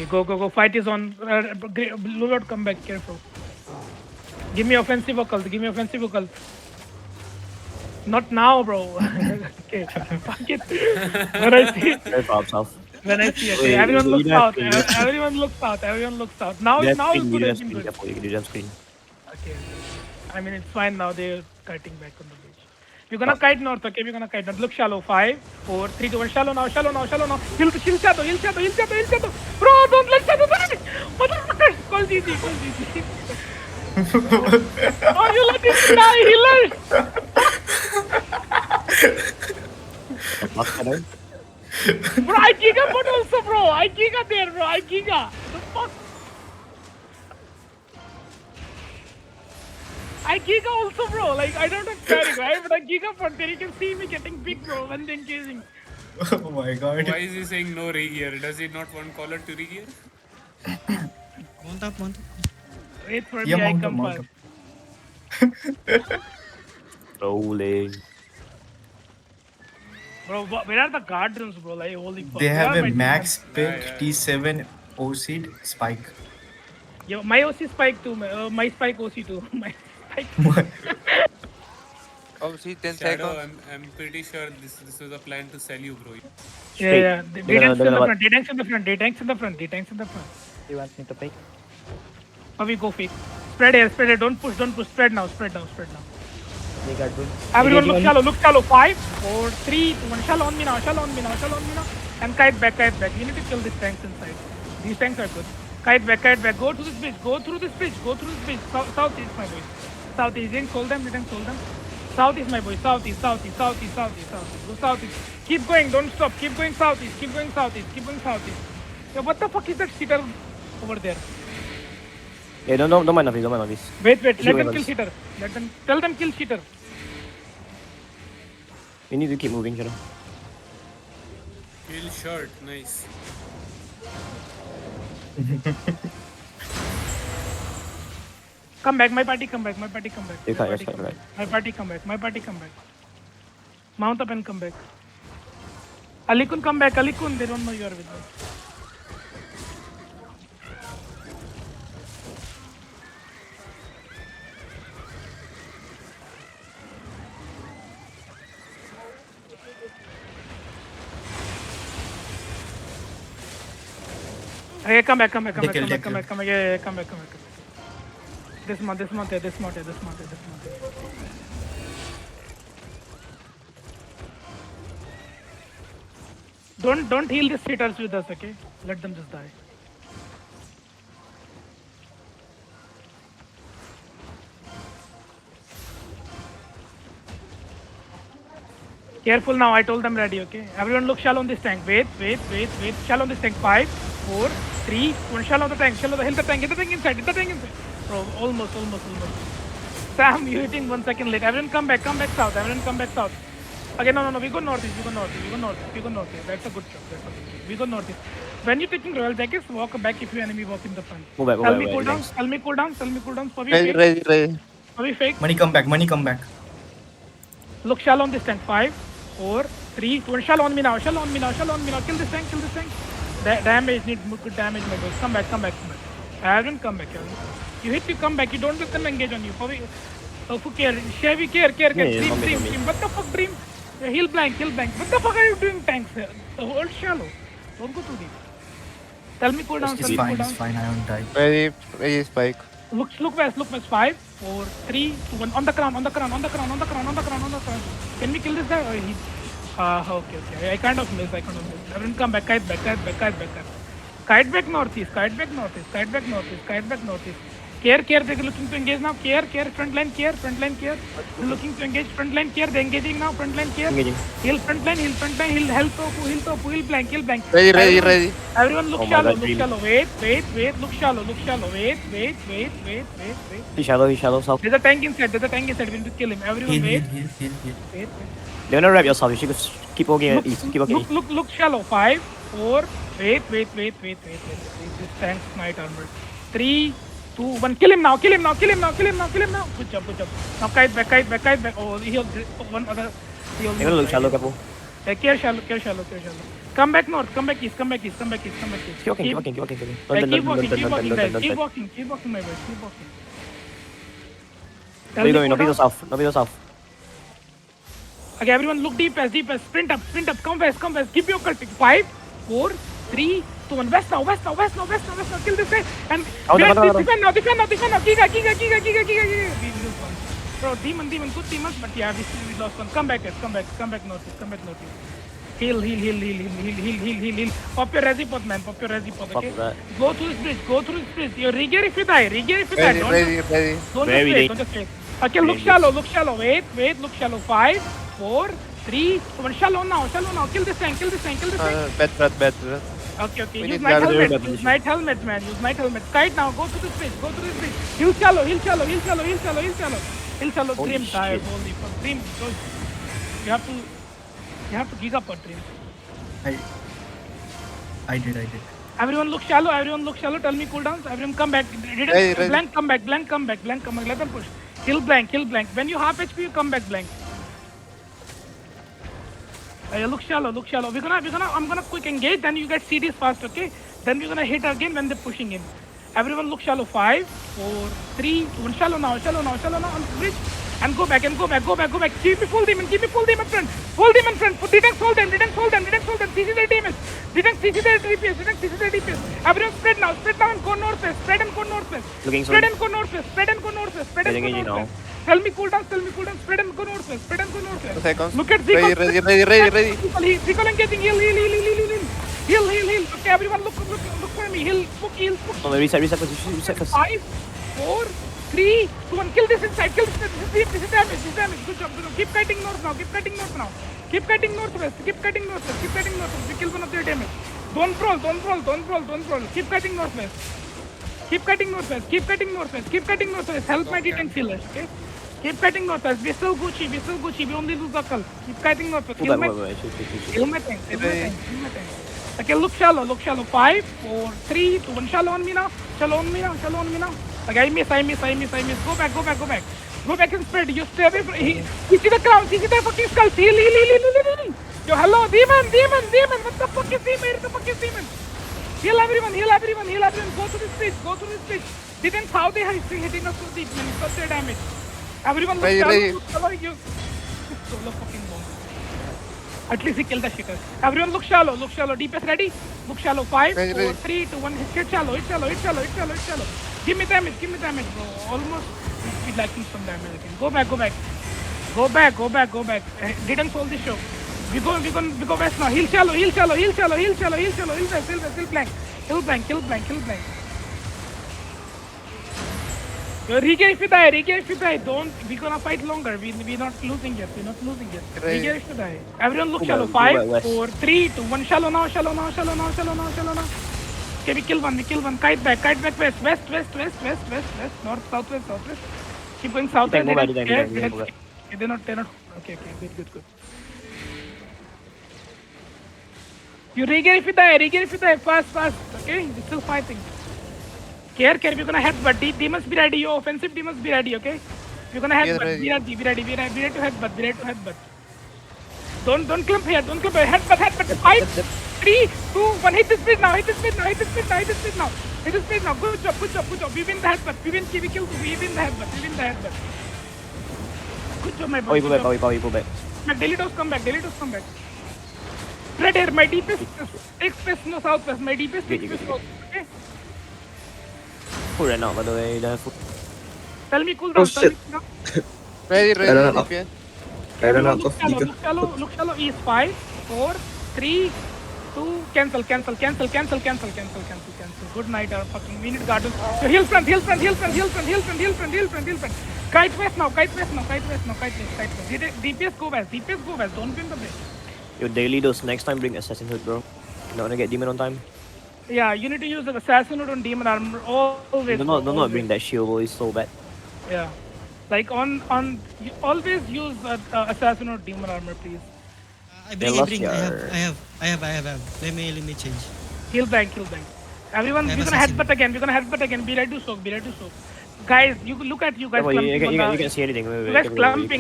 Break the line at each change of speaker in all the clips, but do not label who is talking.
Okay, go. Fight is on. Blue Lord, come back. Careful. Give me offensive vocals. Give me offensive vocals. Not now, bro. Okay. Fuck it. When I see,
Very far up south.
when I see. Okay,
Wait,
everyone
you
looks
don't have
south.
screen. You don't have screen.
Everyone looks south. Everyone looks south. Now,
You don't have
now it's
screen. You
good.
don't
It's
have
been
screen.
good.
Careful, you don't have screen.
Okay. I mean, it's fine now. They're kiting back on the beach. We're gonna kite north. Okay, we're gonna kite north. Look shallow. 5, 4, 3, 2, 1. Shallow now. Shallow now. Shallow now. Hill shadow. Hill shadow. Hill shadow. Hill shadow. Bro, don't let shadow die. Motherfucker. Call GG. Call GG. Oh, you let him die, healer.
Last shadow.
Bro, I giga bot also, bro. I giga there, bro. I giga. The fuck? I giga also, bro. Like, I don't have carry, right? But I giga bot there. You can see me getting big, bro, when they're engaging.
Oh my god.
Why is he saying no regear? Does he not want caller to regear?
Mount up.
Wait for
Yeah,
me, I
mount up,
come
mount
first.
up.
Rolling.
Bro, where are the guardians, bro? Like, holy fuck.
They
Where
have
are
a
my
max
teammates?
pick
Yeah.
T7 OC spike.
Yo, my OC spike too. My spike OC too. My spike.
Obviously, 10
Shadow,
seconds.
I'm pretty sure this was a plan to sell you, bro.
Straight.
Yeah.
They're
Tanks in the
gonna
front. Tanks in the front. Tanks in the front. Tanks in the front.
He wants me to pick.
How we go fake? Spread here. Don't push. Spread now. Spread now.
They got good.
Everyone look
Engaging on
shallow. 5, 4, 3, 2, 1. Shallow on me now. And kite back. You need to kill these tanks inside. These tanks are good. Kite back. Go to this bridge. Go through this bridge. South is my boy. South is. Didn't hold them. South is my boy. Southeast. Go southeast. Keep going. Don't stop. Keep going southeast. Yo, what the fuck is that sitter over there?
Yeah, don't mind novice. Don't mind novice.
Wait. Let
Shoot
them
with
kill
us.
sitter. Tell them kill sitter.
You need to keep moving, Shadow.
Kill shirt, nice.
Come back, my party come back.
You can't, yes, right.
My party come back. Mount up and come back. Alikun, come back. Alikun, they don't know you are with me. Hey, come back.
They kill.
Yeah, come back. Dismount here. Don't heal these hitters with us, okay? Let them just die. Careful now, I told them ready, okay? Everyone look shallow on this tank. Wait. Shallow on this tank. 5, 4, 3, 1. Shallow on the tank. Hit the tank inside. Bro, almost. Sam, you hitting 1 second late. Everyone come back south. Okay, no. We go northeast. That's a good shot. We go northeast. When you're taking royal jackets, walk back if your enemy walk in the front.
Move back.
Tell me cooldown. For me
Ready.
fake.
Money come back.
Look shallow on this tank. 5, 4, 3, 2, 1. Shallow on me now. Kill this tank. Damage, need good damage, my boys. Come back. Aaron, come back, Aaron. You come back. You don't let them engage on you. Care. Chevy, care.
Yeah,
Dream. What the fuck, Dream? Heal blank. What the fuck are you doing, tanks? Hold shallow. Don't go too deep. Tell me cooldown.
It's fine. I don't die.
Ready, spike.
Look west. 5, 4, 3, 2, 1. On the crown. Can we kill this guy? Or he... okay. I kind of missed. Everyone come back. Kite back. Kite back northeast. Care. They're looking to engage now. Care. Front line. Care. They're looking to engage. Front line. Care. They're engaging now. Front line. Care.
Engaging.
Heal front line. Heal health tofu. Heal blank.
Ready.
Everyone look
Oh my
shallow.
God, dream.
Wait. Look shallow. Wait.
He's shallow south.
There's a tank inside. We need to kill him. Everyone
Heal.
wait.
They're gonna wrap yourself. You should just keep walking at east. Keep walking east.
Look shallow. 5, 4. Wait. This tank's knight armor. 3, 2, 1. Kill him now. Good job. Now kite back. Oh, heal one other.
They're gonna look shallow, careful.
Care shallow, care shallow, care shallow. Come back north, come back east, come back east, come back east, come back east.
Keep walking, keep walking, keep walking, keep
Keep
walking.
walking, keep walking, guys.
Don't
Keep
turn.
walking, keep walking, my boys. Keep walking.
Where you going?
Tell me
Nobito south, Nobito south.
Okay, everyone look deep as deep as. Sprint up, sprint up. Come west, come west. Keep your cult. 5, 4, 3, 2, 1. West now, west now, west now, west now, west now. Kill this guy. And defend now, defend now, defend now. Giga, Giga, Giga, Giga, Giga, Giga. We lose one. Bro, demon, good demons, but yeah, we lost one. Come back, guys. Come back northeast, come back northeast. Heal. Pop your resi pot, man. Pop your resi pot, okay?
Pop that.
Go through this bridge. You regear if you die.
Ready, ready, ready.
Don't
Very
just wait,
late.
don't just wait. Okay, look shallow. Wait, look shallow. 5, 4, 3, 2, 1. Shallow now. Kill this tank.
Bad breath.
Okay.
We
Use
need
night
gather
helmet. Use night helmet, man. Use night helmet. Kite now. Go to this bridge. Heal shallow.
Holy
Dream tired.
shit.
Holy fuck. Dream. You have to gig up a dream.
I did.
Everyone look shallow. Tell me cooldowns. Everyone come back.
Ready.
Blank come back. Let them push. Kill blank. When you half HP, you come back blank. Look shallow. I'm gonna quick engage. Then you get CDs fast, okay? Then we're gonna hit again when they're pushing in. Everyone look shallow. 5, 4, 3, 2, 1. Shallow now on bridge. And go back. Keep me full demon friend. Detect hold them. CC their demons. Detect their DPS. Everyone spread now and go northwest.
Looking
Spread
soon.
and go northwest.
Getting
Tell me cooldowns. Spread and go northwest.
2 seconds.
Look at Zico.
Ready.
Zico engaging. Heal. Okay, everyone look for me. Heal.
Oh, reset first.
5, 4, 3, 2, 1. Kill this inside. This is damage. Good job. Keep kiting north now. Keep kiting northwest. We kill one of their damage. Don't roll. Keep kiting northwest. Help my D-tank healers, okay? Keep kiting northwest. We're still Gucci. We only lose the call. Keep kiting northwest.
Pull back, wait.
Kill my tank. Okay, look shallow. 5, 4, 3, 2, 1. Shallow on me now. Okay, I miss. Go back. Go back and spread. You stay away from. He see the clown. He see the fucking skulls. Heal. Yo, hello, demon. What the fuck is demon? Heal everyone. Go to this bridge. Didn't how they are hitting us so deep, man. Such a damage. Everyone look
Ready.
shallow. You solo fucking bomb. At least he killed the shitter. Everyone look shallow. DPS ready? Look shallow. 5, 4,
Ready.
3, 2, 1. Hit shallow. Give me damage, bro. Almost we're lacking some damage again. Go back. Didn't solve this show. We go west now. Heal shallow. Hill blank. Regear if you die. Don't. We're gonna fight longer. We're not losing yet.
Right.
Regear if you die. Everyone look
Go
shallow.
back,
5,
west.
4, 3, 2, 1. Shallow now. Okay, we kill one. Kite back west. North, southwest. Keep going southwest.
Go back, go back.
They're not. Okay, good. You regear if you die. Fast. Okay, we're still fighting. Care. We're gonna headbutt. Demons be ready. Yo, offensive demons be ready. Okay. We're gonna headbutt.
ready.
Be ready to headbutt. Don't clump here. Headbutt. 5, 3, 2, 1. Hit this bridge now. Hit this bridge now. Good job. We win the headbutt. We win the headbutt. Good job, my boy.
Go back.
Delitos come back. Right here, my deepest takes west, no southwest. My deepest takes west, south. Okay.
Full right now, by the way.
Tell me cool down.
Ready.
Okay. I ran out of Giga.
Look shallow. East 5, 4, 3, 2. Cancel. Good night, fucking. We need garden. So heal front. Kite west now. DPS go west. Don't win the bridge.
Your daily dose. Next time bring assassinhood, bro. You're not gonna get demon on time.
Yeah, you need to use the assassin on demon armor always.
Do not bring that shield, boy. It's so bad.
Yeah, like on you always use assassin or demon armor, please.
I
They
bring.
lost
I have. Let me change.
Heal bank. Everyone,
I have
we're gonna
assassin.
headbutt again. Be ready to soak. Guys, you look at you guys
Well,
clumping.
you can see anything.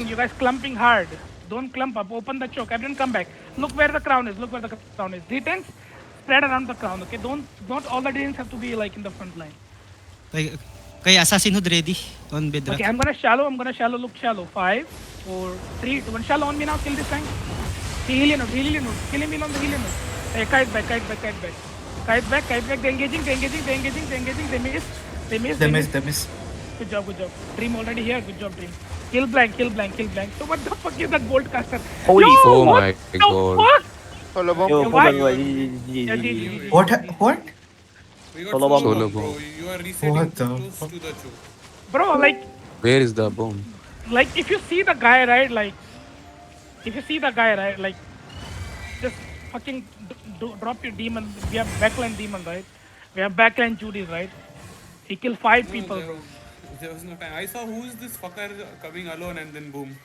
You guys clumping hard. Don't clump up. Open the choke. Everyone come back. look where the crown is. Look where the crown is. D10s spread around the crown. Okay, don't all the D10s have to be like in the front line.
Okay, assassin hood ready on bedrock.
Okay, I'm gonna shallow. Look shallow. 5, 4, 3, 2, 1. Shallow on me now. Kill this tank. Heal node. Kill him on the healing node. Hey, kite back. Kite back. They're engaging. They miss.
They miss.
Good job. Dream already here. Good job, Dream. Kill blank. So what the fuck is that bolt caster?
Holy
Yo,
fuck.
what
my
the
God.
fuck?
Solo bomb.
Yo,
why-
hold on,
Yeah, GG.
What?
We got
Solo
solo
bomb.
bomb, bro. You are resetting
What the
close
fuck?
to the choke.
Bro,
Where is the bomb?
like if you see the guy, right, like just fucking drop your demon. We have backline demon, right? We have backline Judy, right? He killed 5 people, bro.
There was no time. I saw who is this fucker coming alone and then boom.